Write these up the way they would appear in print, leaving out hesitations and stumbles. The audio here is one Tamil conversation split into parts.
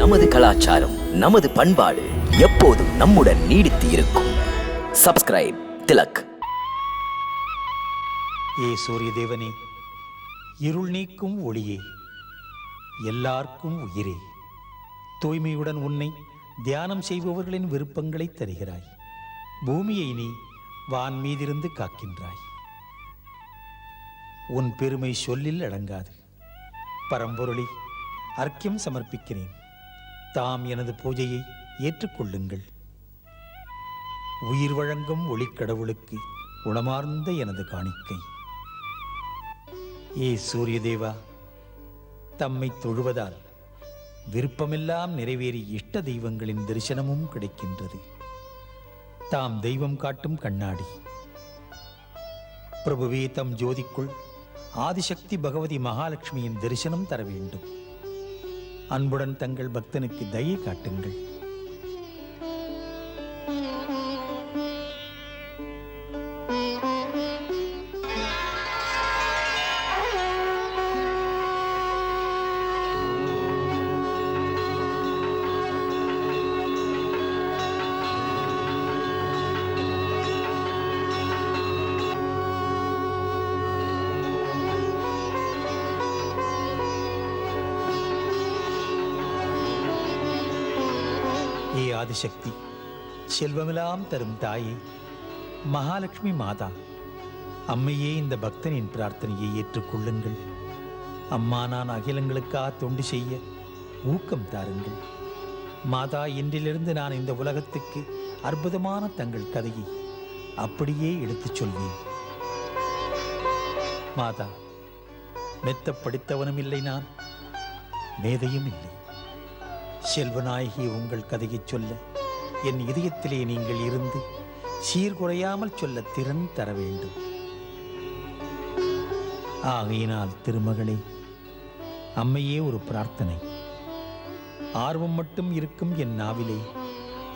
நமது கலாச்சாரம், நமது பண்பாடு எப்போதும் நம்முடன் நீடித்து இருக்கும். சப்ஸ்கிரைப் திலக். ஏ சூரிய தேவனே, இருள் நீக்கும் ஒளியே, எல்லாருக்கும் உயிரே, தூய்மையுடன் உன்னை தியானம் செய்பவர்களின் விருப்பங்களை தருகிறாய். பூமியை நீ வான் மீதிருந்து காக்கின்றாய். உன் பெருமை சொல்லில் அடங்காது. பரம்பொருளை அர்க்கியம் சமர்ப்பிக்கிறேன். தாம் எனது பூஜையை ஏற்றுக்கொள்ளுங்கள். உயிர் வழங்கும் ஒளிக்கடவுளுக்கு உளமார்ந்த எனது காணிக்கை. ஏ சூரிய தேவா, தம்மை தொழுவதால் விருப்பமெல்லாம் நிறைவேறி இஷ்ட தெய்வங்களின் தரிசனமும் கிடைக்கின்றது. தாம் தெய்வம் காட்டும் கண்ணாடி. பிரபுவே, தம் ஜோதிக்குள் ஆதிசக்தி பகவதி மகாலட்சுமியின் தரிசனம் தர வேண்டும். அன்புடன் தங்கள் பக்தனுக்கு தயை காட்டுங்கள். ஏ ஆதிசக்தி, செல்வமெல்லாம் தரும் தாயே, மகாலட்சுமி மாதா, அம்மையே, இந்த பக்தனின் பிரார்த்தனையை ஏற்றுக்கொள்ளுங்கள். அம்மா, நான் அகிலங்களுக்காக தொண்டு செய்ய ஊக்கம் தாருங்கள். மாதா, இன்றிலிருந்து நான் இந்த உலகத்துக்கு அற்புதமான தங்கள் கதையை அப்படியே எடுத்துச் சொல்வேன். மாதா, மெத்த படித்தவனும் இல்லை, நான் மேதையும் இல்லை. செல்வநாயகி, உங்கள் கதையை சொல்ல என் இதயத்திலே நீங்கள் இருந்து சீர்குறையாமல் சொல்ல திறன் தர வேண்டும். ஆகையினால் திருமகளே, அம்மையே, ஒரு பிரார்த்தனை. ஆர்வம் மட்டும் இருக்கும் என் நாவிலே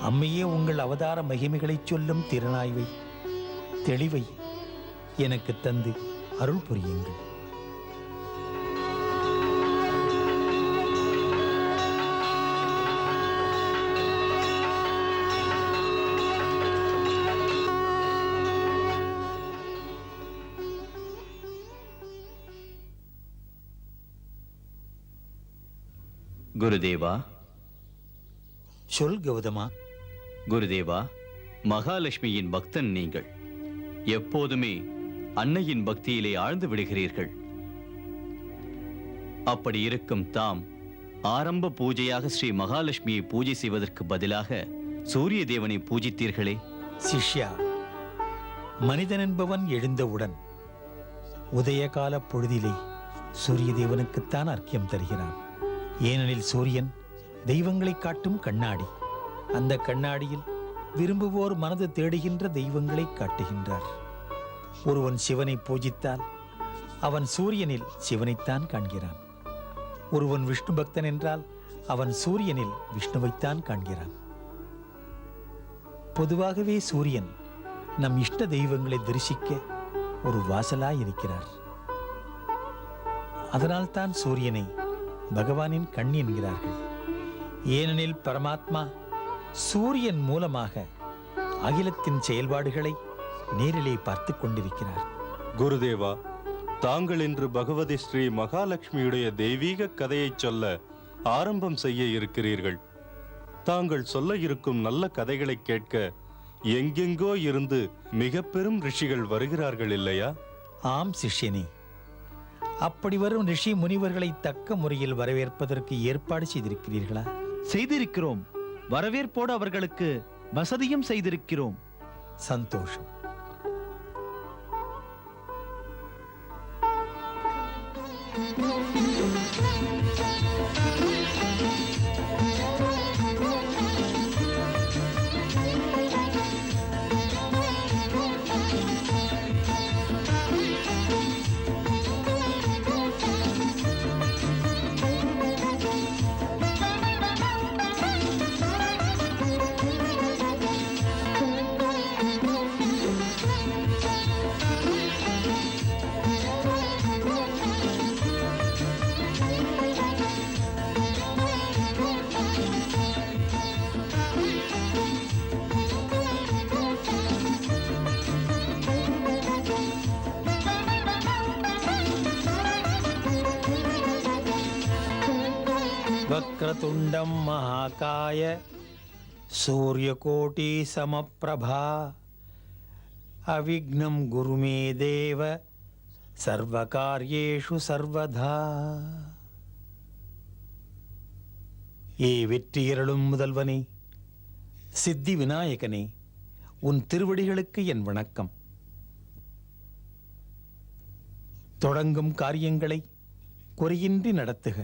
அம்மையே, உங்கள் அவதார மகிமைகளை சொல்லும் திறனாய்வை, தெளிவை எனக்கு தந்து அருள் புரியுங்கள். குருதேவா. சொல் கௌதமா. குருதேவா, மகாலட்சுமியின் பக்தன் நீங்கள். எப்போதுமே அன்னையின் பக்தியிலே ஆழ்ந்து விடுகிறீர்கள். அப்படி இருக்கும் தாம் ஆரம்ப பூஜையாக ஸ்ரீ மகாலட்சுமியை பூஜை செய்வதற்கு பதிலாக சூரிய தேவனை பூஜித்தீர்களே. சிஷ்யா, மனிதன் என்பவன் எழுந்தவுடன் உதயகால பொழுதிலே சூரிய தேவனுக்குத்தான் அர்க்கியம் தருகிறான். ஏனெனில் சூரியன் தெய்வங்களை காட்டும் கண்ணாடி. அந்த கண்ணாடியில் விரும்புவோர் மனது தேடுகின்ற தெய்வங்களை காட்டுகின்றார். ஒருவன் சிவனை பூஜித்தால் அவன் சூரியனில் சிவனைத்தான் காண்கிறான். ஒருவன் விஷ்ணு பக்தன் என்றால் அவன் சூரியனில் விஷ்ணுவைத்தான் காண்கிறான். பொதுவாகவே சூரியன் நம் இஷ்ட தெய்வங்களை தரிசிக்க ஒரு வாசலாய் இருக்கிறார். அதனால்தான் சூரியனை பகவானின் கண் என்கிறார்கள். ஏனெனில் பரமாத்மா சூரியன் மூலமாக அகிலத்தின் செயல்பாடுகளை நேரிலே பார்த்து கொண்டிருக்கிறார். குருதேவா, தாங்கள் இன்று பகவதி ஸ்ரீ மகாலட்சுமியுடைய தெய்வீக கதையை சொல்ல ஆரம்பம் செய்ய இருக்கிறீர்கள். தாங்கள் சொல்ல இருக்கும் நல்ல கதைகளை கேட்க எங்கெங்கோ இருந்து மிக பெரும் ரிஷிகள் வருகிறார்கள் இல்லையா? ஆம் சிஷ்யனே, அப்படி வரும் ரிஷி முனிவர்களை தக்க முறையில் வரவேற்பதற்கு ஏற்பாடு செய்திருக்கிறீர்களா? செய்திருக்கிறோம். வரவேற்போடு அவர்களுக்கு வசதியும் செய்திருக்கிறோம். சந்தோஷம். वक्रतुण्डं महाकाय सूर्यकोटि समप्रभा अविघ्नं गुरु मे देव सर्वकार्येषु सर्वदा. ஏ வெற்றியருளும் முதல்வனே, சித்தி விநாயகனே, உன் திருவடிகளுக்கு என் வணக்கம். தொடங்கும் காரியங்களை குறையின்றி நடத்துக.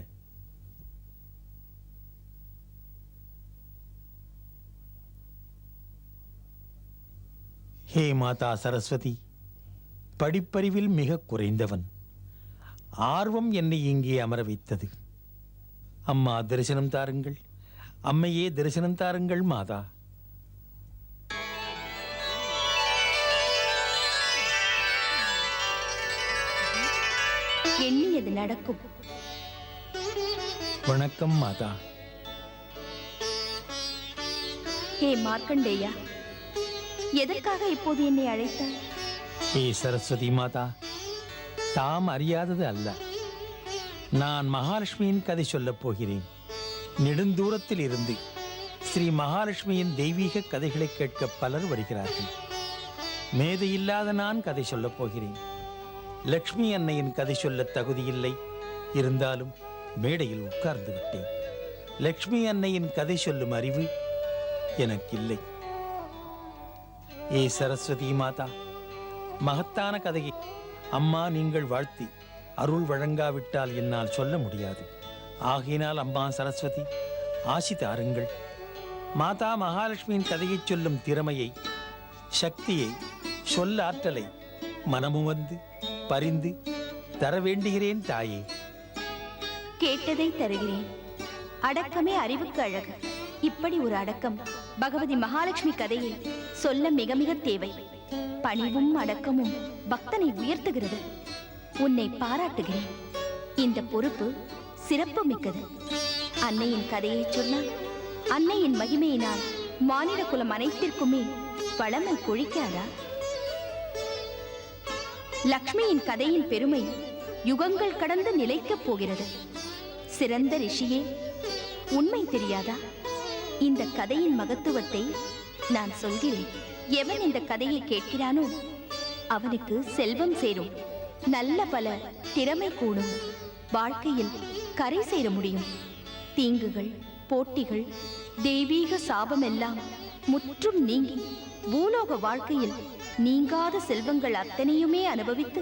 ஹே மாதா சரஸ்வதி, படிப்பறிவில் மிக குறைந்தவன். ஆர்வம் என்னை இங்கே அமர வைத்தது. அம்மா தரிசனம் தாருங்கள், அம்மையே தரிசனம் தாருங்கள் மாதா. எண்ணியது நடக்கும். வணக்கம் மாதா. ஹே மார்க்கண்டேயா, எதற்காக இப்போது என்னை அழைத்தாய்? ஹே சரஸ்வதி மாதா, தாம் அறியாதது அல்ல. நான் மகாலட்சுமியின் கதை சொல்லப் போகிறேன். நெடுந்தூரத்தில் இருந்து ஸ்ரீ மகாலட்சுமியின் தெய்வீக கதைகளை கேட்க பலர் வருகிறார்கள். மேதையில்லாத நான் கதை சொல்லப் போகிறேன். லக்ஷ்மி அன்னையின் கதை சொல்ல தகுதியில்லை, இருந்தாலும் மேடையில் உட்கார்ந்து விட்டேன். லக்ஷ்மி அன்னையின் கதை சொல்லும் அறிவு எனக்கில்லை. ஏ சரஸ்வதி மாதா, மகத்தான கதையை அம்மா நீங்கள் வாழ்த்தி அருள் வழங்காவிட்டால் என்னால் சொல்ல முடியாது. ஆகையினால் அம்மா சரஸ்வதி ஆசி தாருங்கள். மாதா மகாலட்சுமியின் கதையை சொல்லும் திறமையை, சக்தியை, சொல்ல ஆற்றலை மனமு வந்து பரிந்து தர வேண்டுகிறேன் தாயே. கேட்டதை தருகிறேன். அடக்கமே அறிவுக்கு அழகு. இப்படி ஒரு அடக்கம் பகவதி மகாலட்சுமி கதையை சொல்ல மிக மிக தேவை. பணிவும் அடக்கமும் பக்தனை உயர்த்துகிறது. உன்னை பாராட்டுகிறேன். இந்த பொறுப்பு சிறப்பு மிக்கது. அன்னையின் கதையை சொன்னால் அன்னையின் மகிமையினால் மானிட குலம் அனைத்திற்குமே வளமை கொழிக்காதா? லக்ஷ்மியின் கதையின் பெருமை யுகங்கள் கடந்து நிலைக்கப் போகிறது. சிறந்த ரிஷியே, உண்மை தெரியாதா? இந்த கதையின் மகத்துவத்தை நான் சொல்கிறேன். எவன் இந்த கதையை கேட்கிறானோ அவனுக்கு செல்வம் சேரும், நல்ல பல திறமை கூடும், வாழ்க்கையில் கரை சேர முடியும். தீங்குகள், போட்டிகள், தெய்வீக சாபம் எல்லாம் முற்றும் நீங்கி பூலோக வாழ்க்கையில் நீங்காத செல்வங்கள் அத்தனையுமே அனுபவித்து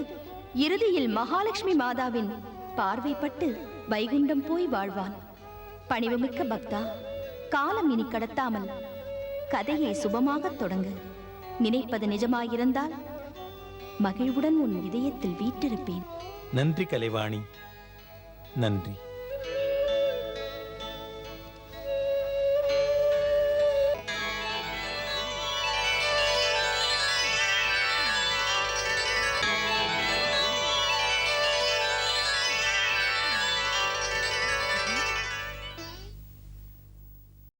இறுதியில் மகாலட்சுமி மாதாவின் பார்வைப்பட்டு வைகுண்டம் போய் வாழ்வான். பணிவுமிக்க பக்தா, காலம் இனி கடத்தாமல் கதையை சுபமாக தொடங்கு. நினைப்பது நிஜமாயிருந்தால் மகிழ்வுடன் உன் இதயத்தில் வீற்றிருப்பேன். நன்றி கலைவாணி, நன்றி.